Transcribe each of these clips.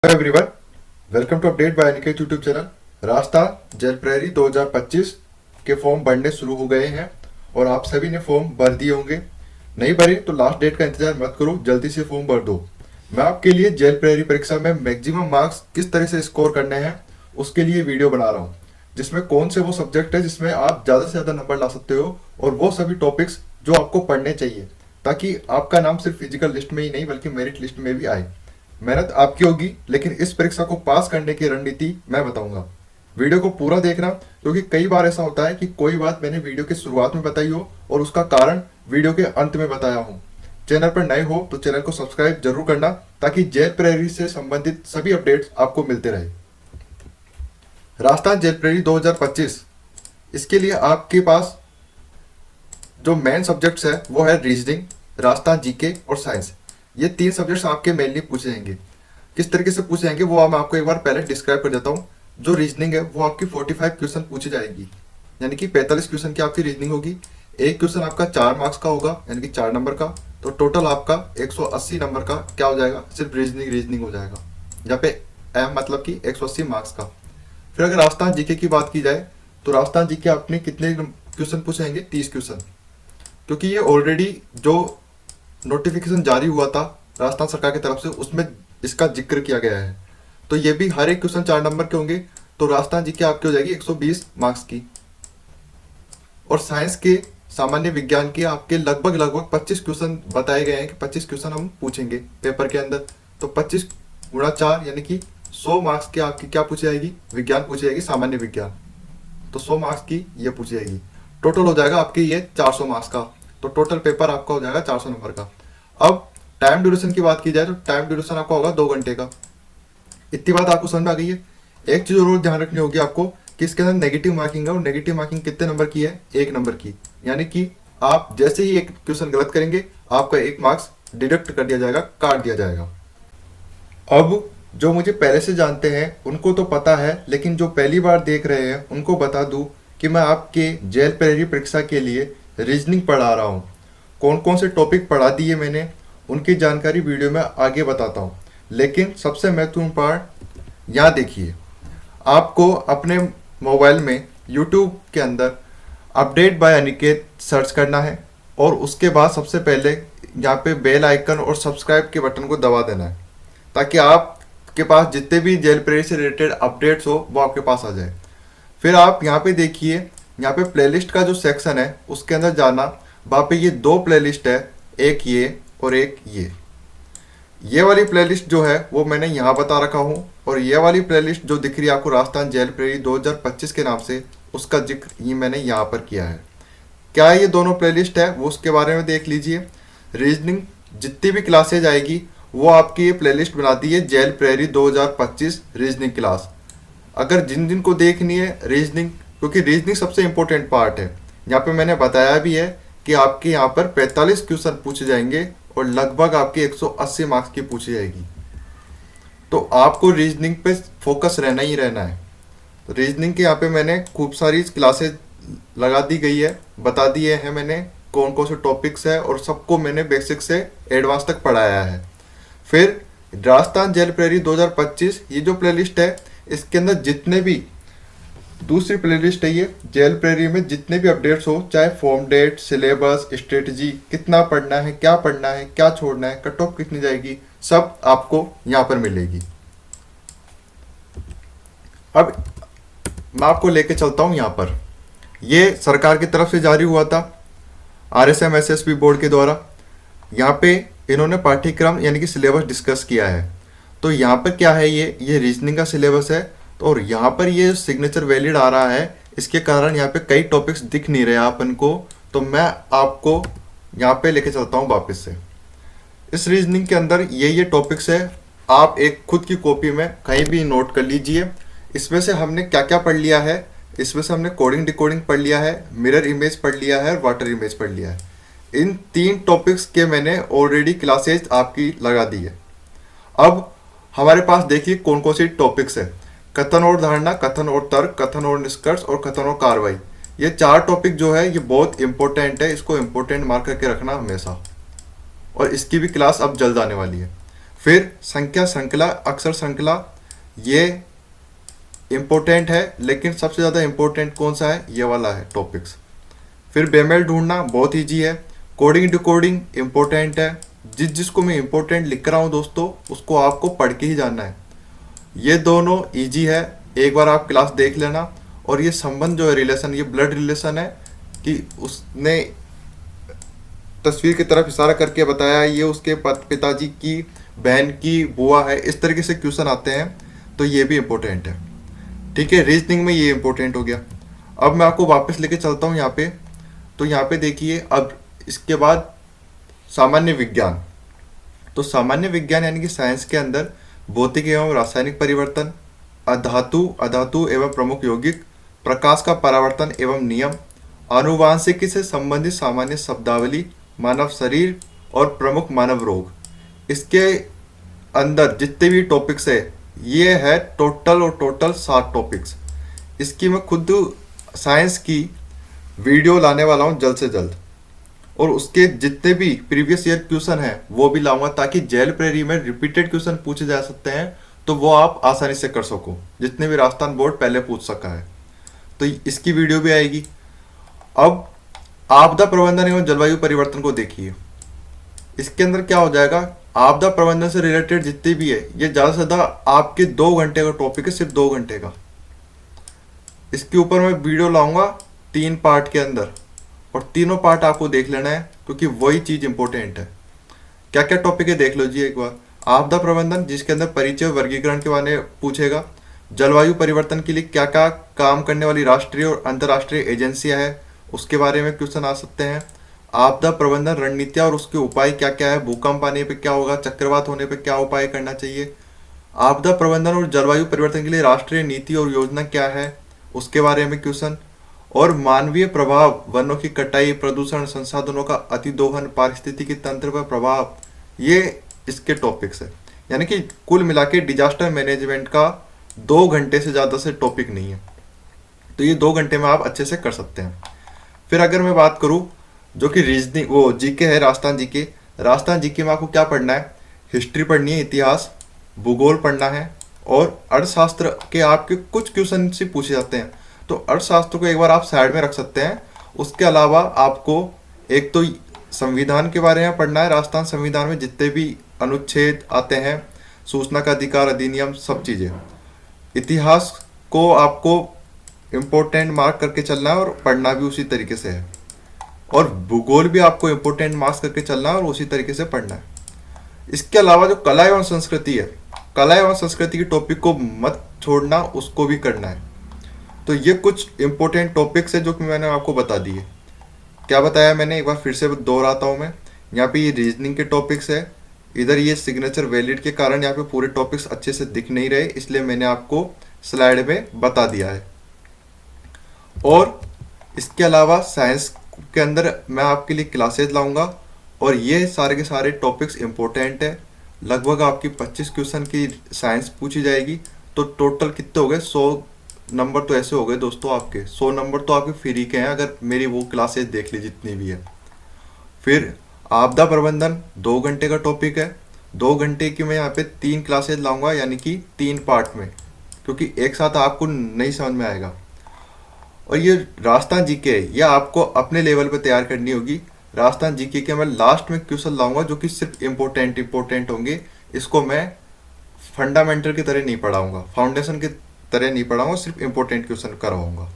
Hello everyone, welcome to update by Aniket YouTube channel. रास्ता जेल प्रेरी 2025 के फॉर्म भरने शुरू हो गए हैं और आप सभी ने फॉर्म भर दिए होंगे। नहीं भरे तो लास्ट डेट का इंतजार मत करो, जल्दी से फॉर्म भर दो। मैं आपके लिए जेल प्रेरी परीक्षा में मैक्सिमम मार्क्स किस तरह से स्कोर करने हैं उसके लिए वीडियो बना रहा हूँ, जिसमें कौन से वो सब्जेक्ट है जिसमें आप ज़्यादा से ज़्यादा नंबर ला सकते हो और वो सभी टॉपिक्स जो आपको पढ़ने चाहिए, ताकि आपका नाम सिर्फ फिजिकल लिस्ट में ही नहीं बल्कि मेरिट लिस्ट में भी आए। मेहनत आपकी होगी, लेकिन इस परीक्षा को पास करने की रणनीति मैं बताऊंगा। वीडियो को पूरा देखना, क्योंकि कई बार ऐसा होता है कि कोई बात मैंने वीडियो की शुरुआत में बताई हो और उसका कारण वीडियो के अंत में बताया हूँ। चैनल पर नए हो तो चैनल को सब्सक्राइब जरूर करना, ताकि जेल प्रेरी से संबंधित सभी अपडेट्स आपको मिलते रहे। राजस्थान जेल प्रेरी 2025, इसके लिए आपके पास जो मेन सब्जेक्ट्स है वो है रीजनिंग, राजस्थान जीके और साइंस। ये तीन सब्जेक्ट्स आपके मेनली पूछे जाएंगे। किस तरीके से पूछे जाएंगे वो मैं आपको एक बार पहले डिस्क्राइब कर देता हूँ। जो रीजनिंग है वो आपकी 45 क्वेश्चन पूछी जाएगी, यानी कि 45 क्वेश्चन की आपकी रीजनिंग होगी। एक क्वेश्चन आपका 4 मार्क्स का होगा, यानी कि 4 नंबर का। तो टोटल आपका 180 नंबर का क्या हो जाएगा, सिर्फ रीजनिंग हो जाएगा, जहाँ पे एम मतलब कि 180 मार्क्स का। फिर अगर राजस्थान जीके की बात की जाए तो राजस्थान जीके आपने कितने क्वेश्चन पूछे जाएंगे, 30 क्वेश्चन। क्योंकि ये ऑलरेडी जो नोटिफिकेशन जारी हुआ था राजस्थान सरकार की तरफ से, उसमें इसका जिक्र किया गया है। तो ये भी हर एक क्वेश्चन 4 नंबर के होंगे। तो राजस्थान जी की आपकी हो जाएगी 120 मार्क्स की। और साइंस के सामान्य विज्ञान के आपके लगभग 25 क्वेश्चन बताए गए हैं कि 25 क्वेश्चन हम पूछेंगे पेपर के अंदर। तो 25 गुणा 4 यानी कि 100 मार्क्स की आपकी क्या पूछी जाएगी, विज्ञान पूछी जाएगी, सामान्य विज्ञान। तो 100 मार्क्स की ये पूछी जाएगी। टोटल हो जाएगा आपकी ये 400 मार्क्स का। तो टोटल पेपर आपका हो जाएगा 400 नंबर का। अब टाइम ड्यूरेशन की बात की जाए तो टाइम ड्यूरेशन आपका होगा 2 घंटे का। इतनी बात आपको समझ में आ गई है। एक चीज और ध्यान रखनी होगी आपको कि इसके अंदर नेगेटिव मार्किंग है, और नेगेटिव मार्किंग कितने नंबर की है, 1 नंबर की। यानी कि आप जैसे ही एक क्वेश्चन गलत करेंगे आपका 1 मार्क्स डिडक्ट कर दिया जाएगा, काट दिया जाएगा। अब जो मुझे पहले से जानते हैं उनको तो पता है, लेकिन जो पहली बार देख रहे हैं उनको बता दूं कि मैं आपके जेल प्रेरी परीक्षा के लिए रीजनिंग पढ़ा रहा हूँ। कौन कौन से टॉपिक पढ़ा दिए मैंने, उनकी जानकारी वीडियो में आगे बताता हूँ। लेकिन सबसे महत्वपूर्ण पार्ट यहाँ देखिए। आपको अपने मोबाइल में यूट्यूब के अंदर अपडेट बाय अनिकेत सर्च करना है, और उसके बाद सबसे पहले यहाँ पे बेल आइकन और सब्सक्राइब के बटन को दबा देना है, ताकि आपके पास जितने भी जेल प्रेरी से रिलेटेड अपडेट्स हो वो आपके पास आ जाए। फिर आप यहाँ पे देखिए, यहाँ पे प्लेलिस्ट का जो सेक्शन है उसके अंदर जाना। वहाँ पे ये 2 प्लेलिस्ट है, एक ये और एक ये वाली प्लेलिस्ट जो है वो मैंने यहाँ बता रखा हूँ, और ये वाली प्लेलिस्ट जो दिख रही है आपको राजस्थान जेल प्रेरी 2025 के नाम से, उसका जिक्र ये मैंने यहाँ पर किया है। क्या ये दोनों प्लेलिस्ट है वो उसके बारे में देख लीजिए। रीजनिंग जितनी भी क्लासेज आएगी वो आपकी ये प्लेलिस्ट बना दी है, जेल प्रेरी 2025 रीजनिंग क्लास। अगर जिन जिन को देखनी है रीजनिंग, क्योंकि रीजनिंग सबसे इंपॉर्टेंट पार्ट है, यहाँ पे मैंने बताया भी है कि आपके यहाँ पर 45 क्वेश्चन पूछे जाएंगे और लगभग आपके 180 मार्क्स की पूछी जाएगी। तो आपको रीजनिंग पे फोकस रहना ही रहना है। तो रीजनिंग के यहाँ पे मैंने खूब सारी क्लासेस लगा दी गई है, बता दिए हैं मैंने कौन कौन से टॉपिक्स है, और सबको मैंने बेसिक से एडवांस तक पढ़ाया है। फिर राजस्थान जेल प्रेरी 2025 ये जो प्लेलिस्ट है, इसके अंदर जितने भी दूसरी प्लेलिस्ट है, ये जेल प्रेरी में जितने भी अपडेट्स हो, चाहे फॉर्म डेट, सिलेबस, स्ट्रेटजी, कितना पढ़ना है, क्या छोड़ना है, कट ऑफ कितनी जाएगी, सब आपको यहाँ पर मिलेगी। अब मैं आपको लेके चलता हूँ यहाँ पर। ये सरकार की तरफ से जारी हुआ था, RSM SSB बोर्ड के द्वारा। यहाँ पे इन्होंने पाठ्यक्रम यानी कि सिलेबस डिस्कस किया है। तो यहाँ पर क्या है, ये रीजनिंग का सिलेबस है। तो और यहाँ पर ये सिग्नेचर वैलिड आ रहा है, इसके कारण यहाँ पे कई टॉपिक्स दिख नहीं रहे अपन को। तो मैं आपको यहाँ पे लेके चलता हूँ वापस से। इस रीजनिंग के अंदर ये टॉपिक्स है, आप एक खुद की कॉपी में कहीं भी नोट कर लीजिए। इसमें से हमने क्या क्या पढ़ लिया है, इसमें से हमने कोडिंग डिकोडिंग पढ़ लिया है, मिरर इमेज पढ़ लिया है, और वाटर इमेज पढ़ लिया है। इन 3 टॉपिक्स के मैंने ऑलरेडी क्लासेज आपकी लगा दी है। अब हमारे पास देखिए कौन कौन सी टॉपिक्स है। कथन और धारणा, कथन और तर्क, कथन और निष्कर्ष, और कथन और कार्रवाई। ये 4 टॉपिक जो है ये बहुत इंपॉर्टेंट है, इसको इंपॉर्टेंट मार्क करके रखना हमेशा। और इसकी भी क्लास अब जल्द आने वाली है। फिर संख्या श्रृंखला, अक्षर श्रृंखला, ये इम्पोर्टेंट है, लेकिन सबसे ज़्यादा इम्पोर्टेंट कौन सा है, ये वाला है टॉपिक्स। फिर बेमेल ढूंढना बहुत ईजी है। कोडिंग डिकोडिंग इम्पोर्टेंट है। जिसको मैं इम्पोर्टेंट लिख रहा हूँ दोस्तों, उसको आपको पढ़ के ही जानना है। ये दोनों इजी है, एक बार आप क्लास देख लेना। और ये संबंध जो है, रिलेशन, ये ब्लड रिलेशन है कि उसने तस्वीर की तरफ इशारा करके बताया ये उसके पिताजी की बहन की बुआ है, इस तरीके से क्वेश्चन आते हैं, तो ये भी इम्पोर्टेंट है। ठीक है, रीजनिंग में ये इम्पोर्टेंट हो गया। अब मैं आपको वापस लेके चलता हूँ यहाँ पे। तो यहाँ पे देखिए, अब इसके बाद सामान्य विज्ञान। तो सामान्य विज्ञान यानी कि साइंस के अंदर भौतिक एवं रासायनिक परिवर्तन, अधातु अधातु एवं प्रमुख यौगिक, प्रकाश का परावर्तन एवं नियम, आनुवांशिकी से संबंधित सामान्य शब्दावली, मानव शरीर और प्रमुख मानव रोग। इसके अंदर जितने भी टॉपिक्स है, ये है टोटल 7 टॉपिक्स। इसकी मैं खुद साइंस की वीडियो लाने वाला हूँ जल्द से जल्द, और उसके जितने भी प्रीवियस ईयर क्वेश्चन हैं वो भी लाऊंगा, ताकि जेल प्रेरी में रिपीटेड क्वेश्चन पूछे जा सकते हैं, तो वो आप आसानी से कर सको, जितने भी राजस्थान बोर्ड पहले पूछ सका है। तो इसकी वीडियो भी आएगी। अब आपदा प्रबंधन एवं जलवायु परिवर्तन को देखिए। इसके अंदर क्या हो जाएगा, आपदा प्रबंधन से रिलेटेड जितने भी है, ये ज़्यादा से ज़्यादा आपके 2 घंटे का टॉपिक है, सिर्फ 2 घंटे का। इसके ऊपर मैं वीडियो लाऊंगा 3 पार्ट के अंदर, और तीनों पार्ट आपको देख लेना है, क्योंकि वही चीज़ इंपॉर्टेंट है। क्या क्या टॉपिक है देख लो जी एक बार। आपदा प्रबंधन, जिसके अंदर परिचय वर्गीकरण के बारे में पूछेगा। जलवायु परिवर्तन के लिए क्या क्या काम करने वाली राष्ट्रीय और अंतर्राष्ट्रीय एजेंसियां हैं, उसके बारे में क्वेश्चन आ सकते हैं। आपदा प्रबंधन रणनीतियां और उसके उपाय क्या क्या है, भूकंप आने पे क्या होगा, चक्रवात होने पे क्या उपाय करना चाहिए। आपदा प्रबंधन और जलवायु परिवर्तन के लिए राष्ट्रीय नीति और योजना क्या है, उसके बारे में क्वेश्चन। और मानवीय प्रभाव, वनों की कटाई, प्रदूषण, संसाधनों का अतिदोहन, पारिस्थितिकी तंत्र पर प्रभाव, ये इसके टॉपिक्स है। यानी कि कुल मिला के डिजास्टर मैनेजमेंट का 2 घंटे से ज़्यादा से टॉपिक नहीं है, तो ये 2 घंटे में आप अच्छे से कर सकते हैं। फिर अगर मैं बात करूं जो कि रीजनिंग, वो जीके है, राजस्थान जीके। राजस्थान जीके में आपको क्या पढ़ना है, हिस्ट्री पढ़नी है, इतिहास, भूगोल पढ़ना है, और अर्थशास्त्र के आपके कुछ क्वेश्चन से पूछे जाते हैं, तो अर्थशास्त्र को एक बार आप साइड में रख सकते हैं। उसके अलावा आपको एक तो संविधान के बारे में पढ़ना है, राजस्थान संविधान में जितने भी अनुच्छेद आते हैं, सूचना का अधिकार अधिनियम, सब चीज़ें। इतिहास को आपको इम्पोर्टेंट मार्क करके चलना है, और पढ़ना भी उसी तरीके से है। और भूगोल भी आपको इम्पोर्टेंट मार्क्स करके चलना है और उसी तरीके से पढ़ना है। इसके अलावा जो कला एवं संस्कृति है, कला एवं संस्कृति के टॉपिक को मत छोड़ना, उसको भी करना है। तो ये कुछ इंपॉर्टेंट टॉपिक्स है जो कि मैंने आपको बता दिए। क्या बताया मैंने, एक बार फिर से दोहराता हूँ मैं। यहाँ पे ये रीजनिंग के टॉपिक्स है, इधर ये सिग्नेचर वैलिड के कारण यहाँ पे पूरे टॉपिक्स अच्छे से दिख नहीं रहे, इसलिए मैंने आपको स्लाइड में बता दिया है। और इसके अलावा साइंस के अंदर मैं आपके लिए क्लासेज लाऊंगा, और ये सारे के सारे टॉपिक्स इंपॉर्टेंट है। लगभग आपकी 25 क्वेश्चन की साइंस पूछी जाएगी, तो टोटल कितने हो गए, 100 नंबर तो ऐसे हो गए दोस्तों आपके। 100 नंबर तो आपके फ्री के हैं अगर मेरी वो क्लासेज देख ली जितनी भी है। फिर आपदा प्रबंधन 2 घंटे का टॉपिक है। 2 घंटे की मैं यहाँ पे 3 क्लासेज लाऊंगा, यानी कि 3 पार्ट में, क्योंकि एक साथ आपको नहीं समझ में आएगा। और ये राजस्थान जीके है, ये आपको अपने लेवल पे तैयार करनी होगी। राजस्थान जीके के मैं लास्ट में क्वेश्चन लाऊंगा जो कि सिर्फ इम्पोर्टेंट होंगे। इसको मैं फंडामेंटल की तरह नहीं पढ़ाऊंगा, फाउंडेशन की तरह नहीं पढ़ाऊंगा, सिर्फ इम्पोर्टेंट क्वेश्चन करवाऊंगा।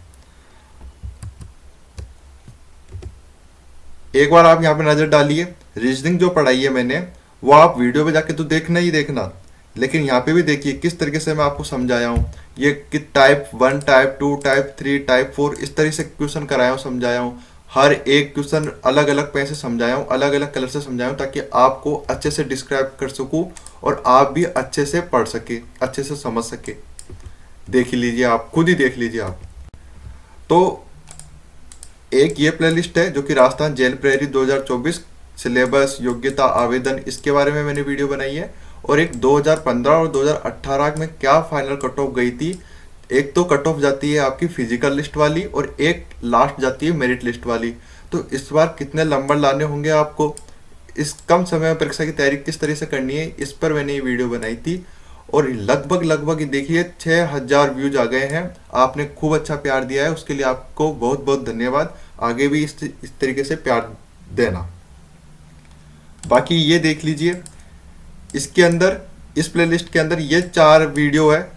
एक बार आप यहाँ पे नजर डालिए, रीजनिंग जो पढ़ाई है मैंने, वो आप वीडियो पे जाके तो देखना ही देखना, लेकिन यहाँ पे भी देखिए किस तरीके से मैं आपको समझाया हूँ। ये कि टाइप 1, टाइप 2, टाइप 3, टाइप 4, इस तरह से क्वेश्चन कराया हूँ, समझाया हूँ। हर एक क्वेश्चन अलग अलग पे से समझाया हूँ, अलग अलग कलर से समझाया हूँ, ताकि आपको अच्छे से डिस्क्राइब कर सकूँ और आप भी अच्छे से पढ़ सके, अच्छे से समझ सके। देख लीजिए, आप खुद ही देख लीजिए आप। तो एक ये प्लेलिस्ट है जो कि राजस्थान जेल प्रेरी 2024 सिलेबस, योग्यता, आवेदन, इसके बारे में मैंने वीडियो बनाई है। और एक 2015 और 2018 में क्या फाइनल कट ऑफ गई थी। एक तो कट ऑफ जाती है आपकी फिजिकल लिस्ट वाली, और एक लास्ट जाती है मेरिट लिस्ट वाली। तो इस बार कितने नंबर लाने होंगे आपको, इस कम समय में परीक्षा की तैयारी किस तरह से करनी है, इस पर मैंने ये वीडियो बनाई थी। और लगभग देखिए 6000 व्यूज आ गए हैं। आपने खूब अच्छा प्यार दिया है, उसके लिए आपको बहुत बहुत धन्यवाद। आगे भी इस तरीके से प्यार देना। बाकी ये देख लीजिए, इसके अंदर, इस प्लेलिस्ट के अंदर ये 4 वीडियो है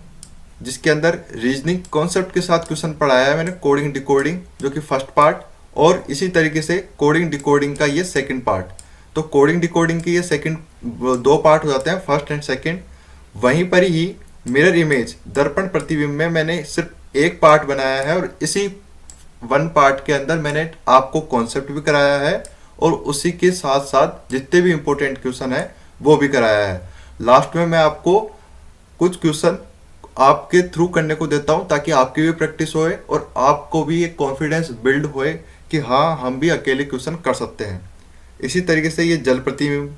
जिसके अंदर रीजनिंग कॉन्सेप्ट के साथ क्वेश्चन पढ़ाया है मैंने, कोडिंग डिकोडिंग जो कि फर्स्ट पार्ट, और इसी तरीके से कोडिंग डिकोडिंग का ये सेकंड पार्ट। तो कोडिंग डिकोडिंग के ये सेकंड 2 पार्ट हो जाते हैं, फर्स्ट एंड सेकंड। वहीं पर ही मिरर इमेज दर्पण प्रतिबिंब में मैंने सिर्फ एक पार्ट बनाया है, और इसी 1 पार्ट के अंदर मैंने आपको कॉन्सेप्ट भी कराया है और उसी के साथ साथ जितने भी इंपॉर्टेंट क्वेश्चन है वो भी कराया है। लास्ट में मैं आपको कुछ क्वेश्चन आपके थ्रू करने को देता हूं ताकि आपकी भी प्रैक्टिस होए और आपको भी एक कॉन्फिडेंस बिल्ड होए कि हाँ, हम भी अकेले क्वेश्चन कर सकते हैं। इसी तरीके से ये जल प्रतिबिंब,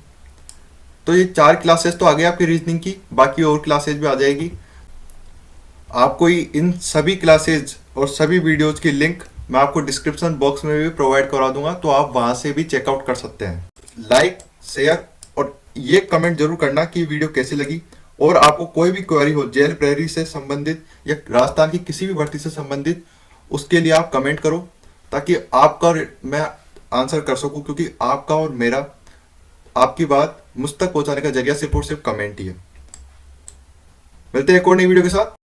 तो ये 4 क्लासेस तो आ गई आपकी रीजनिंग की, बाकी और क्लासेस भी आ जाएगी। आपको इन सभी क्लासेज और सभी वीडियोज की लिंक मैं आपको डिस्क्रिप्शन बॉक्स में भी प्रोवाइड करा दूंगा, तो आप वहां से भी चेकआउट कर सकते हैं। लाइक, शेयर और ये कमेंट जरूर करना कि वीडियो कैसी लगी। और आपको कोई भी क्वेरी हो जेल प्रहरी से संबंधित या राजस्थान की किसी भी भर्ती से संबंधित, उसके लिए आप कमेंट करो ताकि आपका मैं आंसर कर सकूं, क्योंकि आपका और मेरा, आपकी बात मुझ तक पहुंचाने का जरिया सिर्फ और सिर्फ कमेंट ही है। मिलते हैं एक और नई वीडियो के साथ।